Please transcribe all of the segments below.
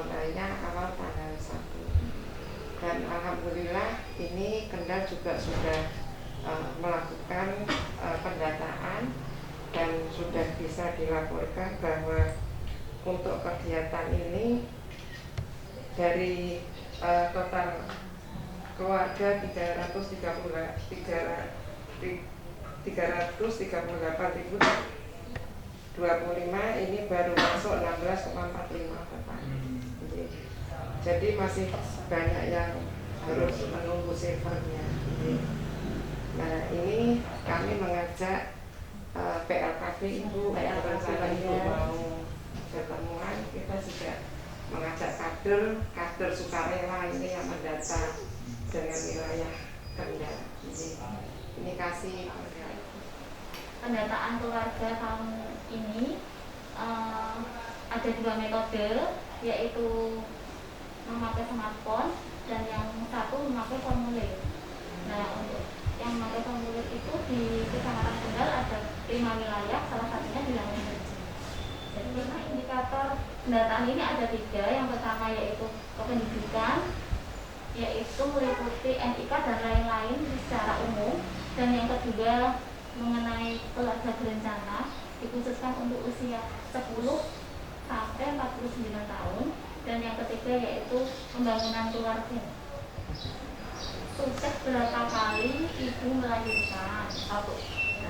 dimulainya awal tanggal 1. Dan alhamdulillah ini Kendal juga sudah melakukan pendataan dan sudah bisa dilaporkan bahwa untuk kegiatan ini dari total keluarga 338.025 ini baru masuk 16,45 Bapak. Jadi masih banyak yang harus menunggu servernya. Nah ini kami mengajak PLKB Ibu, kalau Ibu mau pertemuan, kita juga mengajak kader sukarela ini yang mendata dengan wilayah Kendal. Ini kasih pendataan keluarga tahun ini ada 2 metode, yaitu memakai smartphone dan yang satu memakai formulir. Nah, untuk yang memakai formulir itu di Kecamatan Kendal ada 5 wilayah, salah satunya di Langgeng. Jadi indikator pendataan ini ada 3. Yang pertama yaitu kependidikan, yaitu meliputi NIK dan lain-lain secara umum. Dan yang kedua mengenai keluarga berencana, dikhususkan untuk usia 10 sampai 49 tahun. Dan yang ketiga yaitu pembangunan keluarga. Sukses berapa kali ibu melahirkan? 1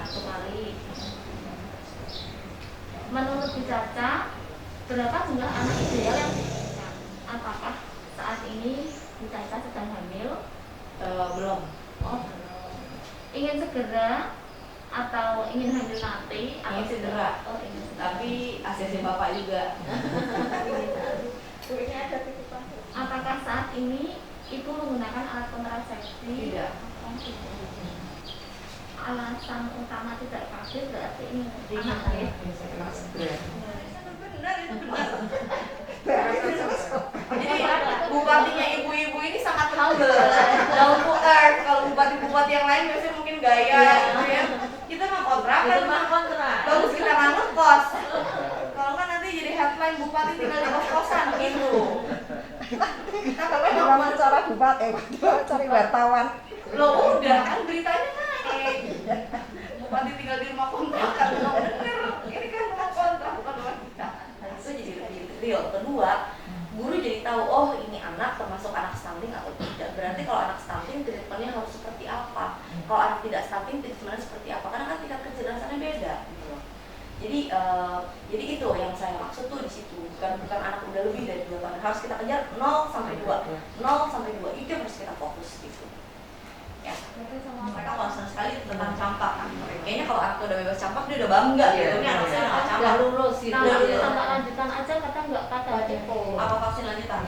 kali. Menurut Bu Caca, berapa jumlah anak ideal yang diinginkan? Apakah saat ini Bu Caca sedang hamil? Belum. Oh, ingin segera atau ingin hamil nanti? Ingin segera. Oh, ingin segera. Tapi ACC Bapak juga. Apakah saat ini ibu menggunakan alat kontrasepsi? Tidak. Alasan utama tidak vaksin berarti ini anak Benar, itu benar. Jadi bupatinya ibu-ibu ini sangat humble, down to earth. Kalau bupati-bupati yang lain biasanya mungkin gaya, gitu ya. Kita mah kontrak kan, bagus kita nggak ngekos. Kalau nggak nanti jadi headline bupati tinggal di kos-kosan gitu. Kita kalau wawancara bupati, cari wartawan. Loh udah kan beritanya naik. Bupati tinggal di rumah kontrakan, mau denger. Ini kan rumah kontrak bukan rumah kita. Nah itu jadi lebih real. Kedua, guru jadi tahu, oh ini anak termasuk anak stunting atau tidak. Berarti kalau anak stunting treatmentnya harus seperti apa. Kalau anak tidak stunting treatmentnya seperti apa. Karena kan tingkat kecerdasannya beda. Gitu. Jadi itu yang saya maksud tuh di situ. Bukan anak udah lebih dari 2 tahun. Harus kita kejar 0 sampai 2. 0 sampai 2 itu yang harus kita fokus gitu. Ya, mereka concern sekali tentang campak kan. Kayaknya kalau anak udah bebas campak dia udah bangga gitu. Ini anak saya nggak campak. lulus gitu. Nah, campak lanjutan aja kadang nggak pada Apa vaksin lanjutan?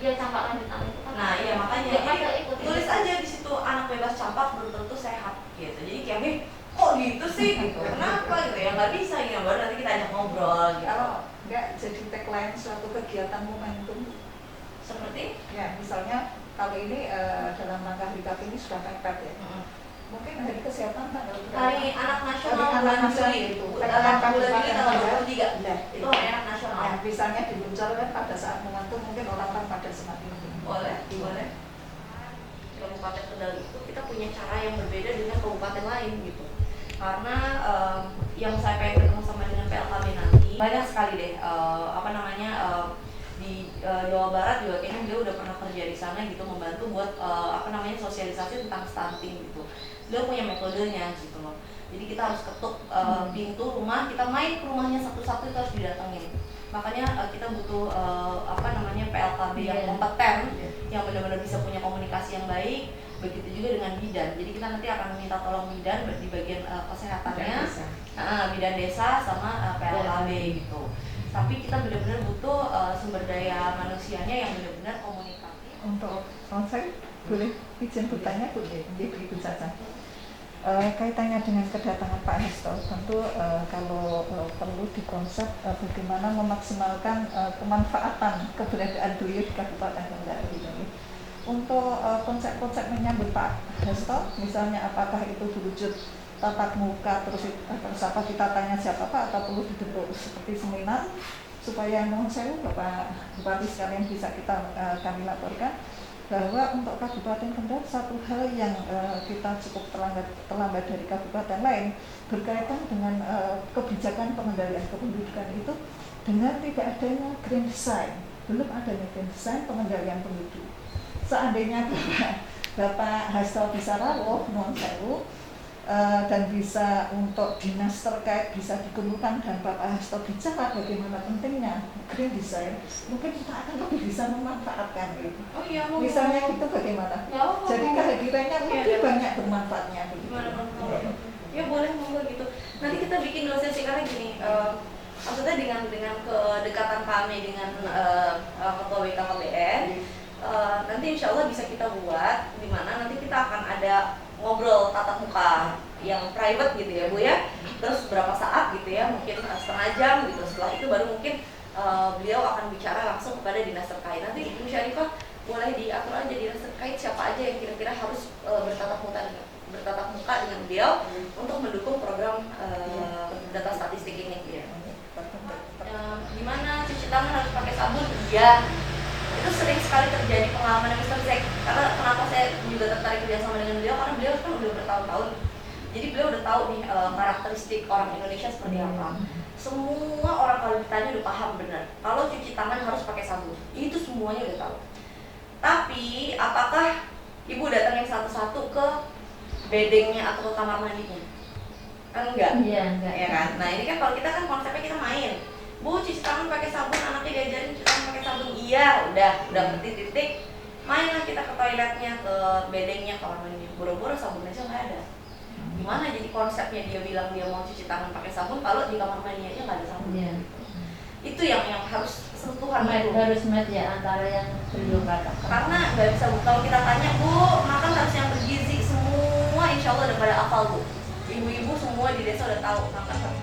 Iya, campak lanjutan itu kan. Nah iya makanya jadi tulis aja di situ anak bebas campak belum tentu sehat gitu. Jadi kayak kok gitu sih gitu. Kenapa gitu ya nggak bisa gitu. Baru nanti kita ajak ngobrol gitu. Kalau nggak jadi tagline suatu kegiatan momentum Seperti ya misalnya kalau ini dalam rangka hari Kartini sudah mepet ya. Mungkin hari kesehatan tanggal berapa? Hari Anak Nasional Hari Anak bulan Nasional Juli itu. bulan Juli tanggal 23. Nah, Itu Hari Anak Nasional. Nah, misalnya diluncurkan pada saat momentum mungkin orang-orang pada semakin Boleh. Kabupaten Kendal itu kita punya cara yang berbeda dengan kabupaten lain gitu. Karena yang saya pengen ketemu sama dengan PLKB nanti banyak sekali deh di Jawa Barat juga kayaknya dia udah pernah kerja di sana gitu membantu buat sosialisasi tentang stunting gitu. Dia punya metodenya gitu loh. Jadi kita harus ketuk pintu rumah, kita main ke rumahnya satu-satu itu harus didatengin. Makanya kita butuh PLKB yang kompeten, yang benar-benar bisa punya komunikasi yang baik. Begitu juga dengan bidan. Jadi kita nanti akan minta tolong bidan di bagian kesehatannya, bidan desa sama PLKB gitu. Tapi kita benar-benar butuh sumber daya manusianya yang benar-benar komunikatif. Untuk saya boleh izin bertanya Bu, Ibu Caca. Kaitannya dengan kedatangan Pak Hasto, tentu kalau perlu dikonsep bagaimana memaksimalkan pemanfaatan keberadaan beliau di Kabupaten Kendal ini. Untuk konsep-konsep menyambut Pak Hasto, misalnya apakah itu berwujud tatap muka terus apa kita tanya siapa Pak atau perlu dibentuk seperti seminar supaya mohon saya Bapak Bupati sekalian bisa kami laporkan bahwa untuk Kabupaten Kendal satu hal yang kita cukup terlambat dari kabupaten lain berkaitan dengan kebijakan pengendalian kependudukan itu dengan tidak adanya grand design, belum adanya grand design pengendalian penduduk. Seandainya Bapak Hasto bisa rawuh, mohon sewu, dan bisa untuk dinas terkait bisa dikumpulkan dan Bapak Hasto bicara bagaimana pentingnya green design, mungkin kita akan lebih bisa memanfaatkan itu. Oh iya, Misalnya itu bagaimana? Jadi kehadirannya lebih banyak bermanfaatnya. Ya boleh, monggo gitu. Nanti kita bikin dulu sesi karena gini, maksudnya dengan kedekatan kami dengan ketua BKKBN, nanti insya Allah bisa kita buat di mana nanti kita akan ada ngobrol tatap muka yang private gitu ya Bu ya, terus berapa saat gitu ya, mungkin setengah jam gitu. Setelah itu baru mungkin beliau akan bicara langsung kepada dinas terkait. Nanti Bu Syarifah boleh diatur aja dinas terkait siapa aja yang kira-kira harus bertatap muka dengan beliau untuk mendukung program data statistik ini gitu ya. Gimana cuci tangan harus pakai sabun? Iya, itu sering sekali terjadi pengalaman yang Mr. Zack. Karena kenapa saya juga tertarik kerjasama dengan beliau, karena beliau kan udah bertahun-tahun, jadi beliau udah tahu nih karakteristik orang Indonesia seperti apa. Semua orang kalau ditanya udah paham benar kalau cuci tangan harus pakai sabun, itu semuanya udah tahu. Tapi apakah ibu datangin satu-satu ke bedengnya atau ke kamar mandinya? Kan enggak? Iya, enggak. Ya kan? Nah ini kan kalau kita kan konsepnya kita main, Bu cuci tangan pakai sabun, anaknya diajarin cuci tangan pakai sabun, iya udah ngerti titik. Mainlah kita ke toiletnya, ke bedengnya, ke kamar mandinya, boro-boro sabun aja nggak ada. Gimana jadi konsepnya dia bilang dia mau cuci tangan pakai sabun kalau di kamar mandinya aja nggak ada sabun? Iya. Itu yang harus sentuhan itu. Harus match ya antara yang beliau katakan. Karena nggak bisa Bu, kalau kita tanya Bu makan harus yang bergizi semua, insya Allah udah pada hafal Bu. Ibu-ibu semua di desa udah tahu makan harus